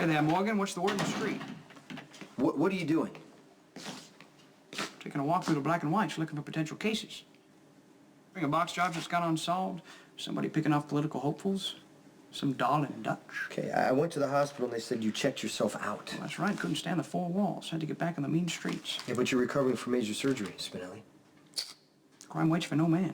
Hey there, Morgan. What's the word in the street? What are you doing? Taking a walk through the black and whites, looking for potential cases. Bring a box jobs that's gone unsolved. Somebody picking off political hopefuls. Some darling Dutch. Okay, I went to the hospital and they said you checked yourself out. Well, that's right. Couldn't stand the four walls. Had to get back in the mean streets. Yeah, but you're recovering from major surgery, Spinelli. Crime waits for no man.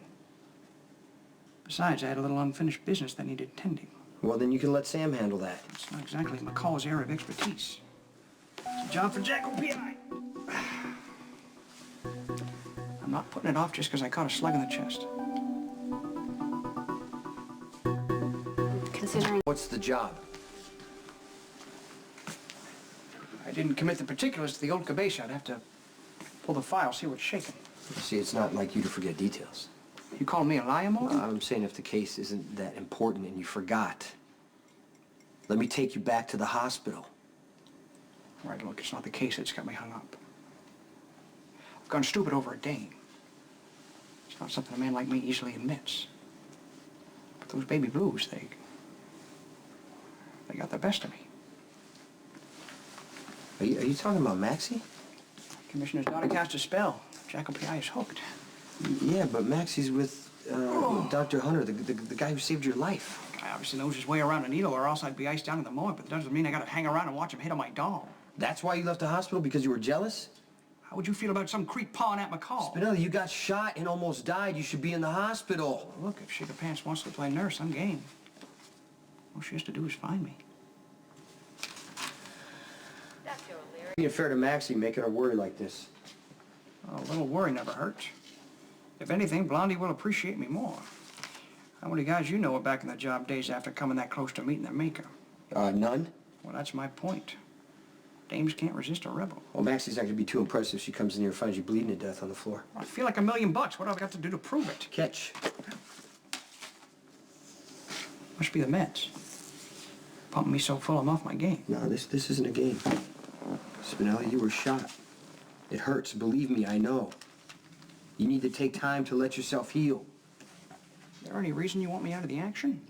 Besides, I had a little unfinished business that needed tending. Well, then you can let Sam handle that. It's not exactly McCall's area of expertise. It's a job for Jack OPI. I'm not putting it off just because I caught a slug in the chest. Considering... What's the job? I didn't commit the particulars to the old cabeza. I'd have to pull the file, see what's shaking. See, it's not like you to forget details. You calling me a liar, Morgan? I'm saying if the case isn't that important and you forgot, let me take you back to the hospital. All right, look, it's not the case that's got me hung up. I've gone stupid over a dame. It's not something a man like me easily admits. But those baby blues, they got the best of me. Are you talking about Maxie? Commissioner's daughter cast a spell. Jack OPI is hooked. Yeah, but Maxie's with Dr. Hunter, the guy who saved your life. Guy obviously knows his way around a needle, or else I'd be iced down in the morgue, but it doesn't mean I gotta hang around and watch him hit on my doll. That's why you left the hospital? Because you were jealous? How would you feel about some creep pawing at McCall? Spinelli, you got shot and almost died. You should be in the hospital. Well, look, if Sugar Pants wants to play nurse, I'm game. All she has to do is find me. Being fair to Maxie, making her worry like this. Oh, a little worry never hurts. If anything, Blondie will appreciate me more. How many guys you know are back in the job days after coming that close to meeting their maker? None? Well, that's my point. Dames can't resist a rebel. Well, Maxie's not going to be too impressed if she comes in here and finds you bleeding to death on the floor. I feel like $1,000,000. What have I got to do to prove it? Catch. Must be the meds. Pumping me so full I'm off my game. No, this isn't a game. Spinelli, you were shot. It hurts, believe me, I know. You need to take time to let yourself heal. Is there any reason you want me out of the action?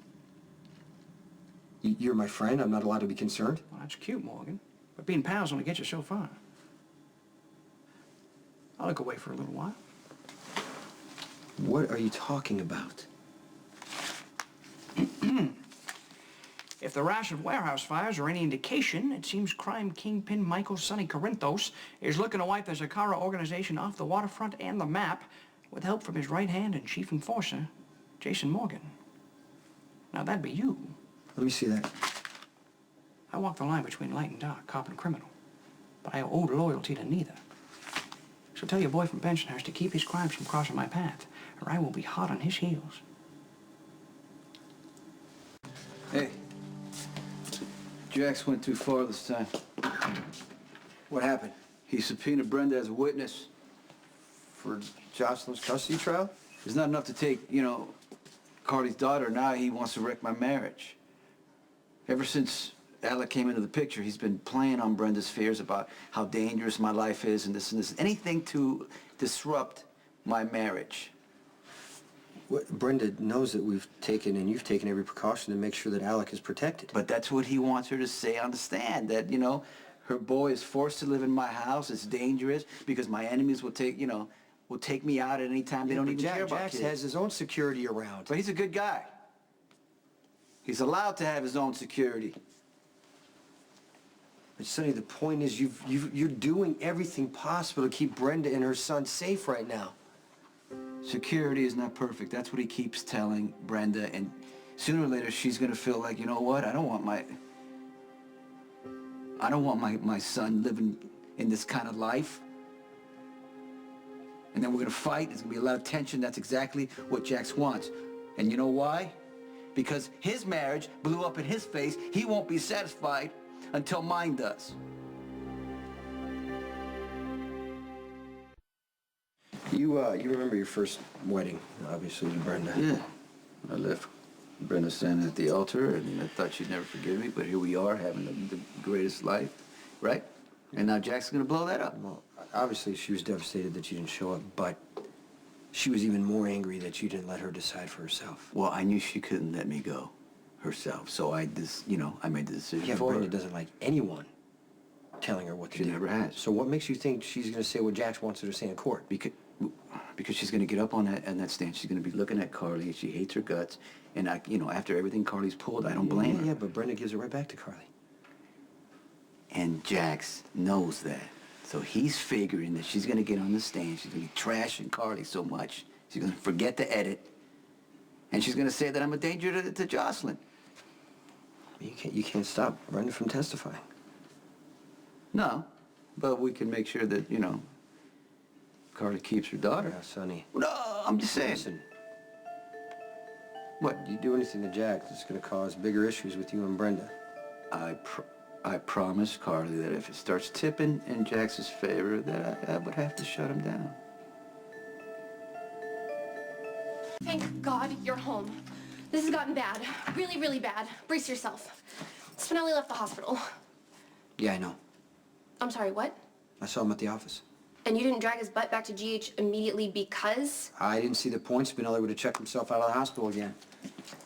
You're my friend. I'm not allowed to be concerned. Well, that's cute, Morgan. But being pals only gets you so far. I'll look away for a little while. What are you talking about? If the rash of warehouse fires are any indication, it seems crime kingpin Michael Sonny Corinthos is looking to wipe the Zakara organization off the waterfront and the map with help from his right hand and chief enforcer, Jason Morgan. Now, that'd be you. Let me see that. I walk the line between light and dark, cop and criminal, but I owe loyalty to neither. So tell your boy from Bensonhurst to keep his crimes from crossing my path, or I will be hot on his heels. Hey, Jax went too far this time. What happened? He subpoenaed Brenda as a witness. For Jocelyn's custody trial? It's not enough to take, Carly's daughter. Now he wants to wreck my marriage. Ever since Alec came into the picture, he's been playing on Brenda's fears about how dangerous my life is and this and this. Anything to disrupt my marriage. Brenda knows that we've taken and you've taken every precaution to make sure that Alec is protected. But that's what he wants her to say on the stand, that, her boy is forced to live in my house. It's dangerous because my enemies will take me out at any time. They don't even care about Jax kids. has his own security around. But he's a good guy. He's allowed to have his own security. But Sonny, the point is you're doing everything possible to keep Brenda and her son safe right now. Security is not perfect. That's what he keeps telling Brenda. And sooner or later, she's going to feel like, you know what? I don't want my son living in this kind of life. And then we're going to fight. There's going to be a lot of tension. That's exactly what Jax wants. And you know why? Because his marriage blew up in his face. He won't be satisfied until mine does. You remember your first wedding, obviously, with Brenda. Yeah. I left Brenda standing at the altar, and I thought she'd never forgive me, but here we are having the greatest life, right? And now Jack's gonna blow that up. Well, obviously she was devastated that you didn't show up, but she was even more angry that you didn't let her decide for herself. Well, I knew she couldn't let me go. herself. So I made the decision. Yeah, to but Brenda murder. doesn't like anyone telling her what to She do. never has. So what makes you think she's going to say what Jax wants her to say in court? Because she's going to get up on that stand. She's going to be looking at Carly, and she hates her guts. And after everything Carly's pulled, I don't blame her. Yeah, but Brenda gives it right back to Carly. And Jax knows that. So he's figuring that she's going to get on the stand. She's going to be trashing Carly so much. She's going to forget to edit. And she's going to say that I'm a danger to Jocelyn. You can't stop Brenda from testifying. No, but we can make sure that, Carly keeps her daughter. Now, Sonny. No, I'm just saying. Listen, What? you do anything to Jax, it's going to cause bigger issues with you and Brenda. I promised Carly that if it starts tipping in Jax's favor, that I would have to shut him down. Thank God you're home. This has gotten bad. Really, really bad. Brace yourself. Spinelli left the hospital. Yeah, I know. I'm sorry, what? I saw him at the office. And you didn't drag his butt back to GH immediately because? I didn't see the point. Spinelli would have checked himself out of the hospital again.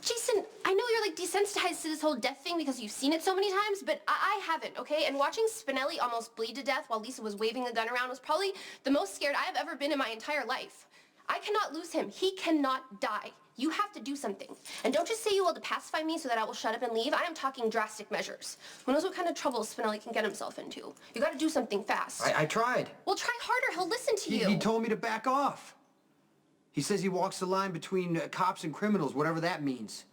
Jason, I know you're desensitized to this whole death thing because you've seen it so many times, but I haven't, okay? And watching Spinelli almost bleed to death while Lisa was waving a gun around was probably the most scared I have ever been in my entire life. I cannot lose him. He cannot die. You have to do something. And don't just say you will to pacify me so that I will shut up and leave. I am talking drastic measures. Who knows what kind of trouble Spinelli can get himself into. You gotta do something fast. I tried. Well, try harder. He'll listen to you. He told me to back off. He says he walks the line between cops and criminals, whatever that means.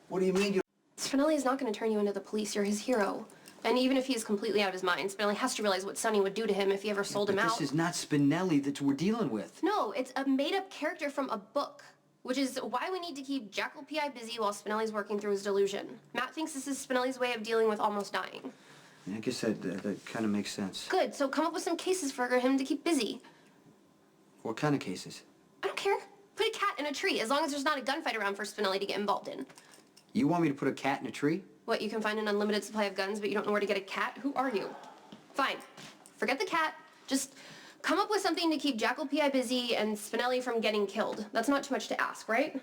What do you mean you... Spinelli is not going to turn you into the police. You're his hero. And even if he is completely out of his mind, Spinelli has to realize what Sonny would do to him if he ever sold him out. This is not Spinelli that we're dealing with. No, it's a made-up character from a book, which is why we need to keep Jackal P.I. busy while Spinelli's working through his delusion. Matt thinks this is Spinelli's way of dealing with almost dying. I guess that kind of makes sense. Good, so come up with some cases for him to keep busy. What kind of cases? I don't care. Put a cat in a tree, as long as there's not a gunfight around for Spinelli to get involved in. You want me to put a cat in a tree? What, you can find an unlimited supply of guns, but you don't know where to get a cat? Who are you? Fine. Forget the cat. Just come up with something to keep Jackal P.I. busy and Spinelli from getting killed. That's not too much to ask, right?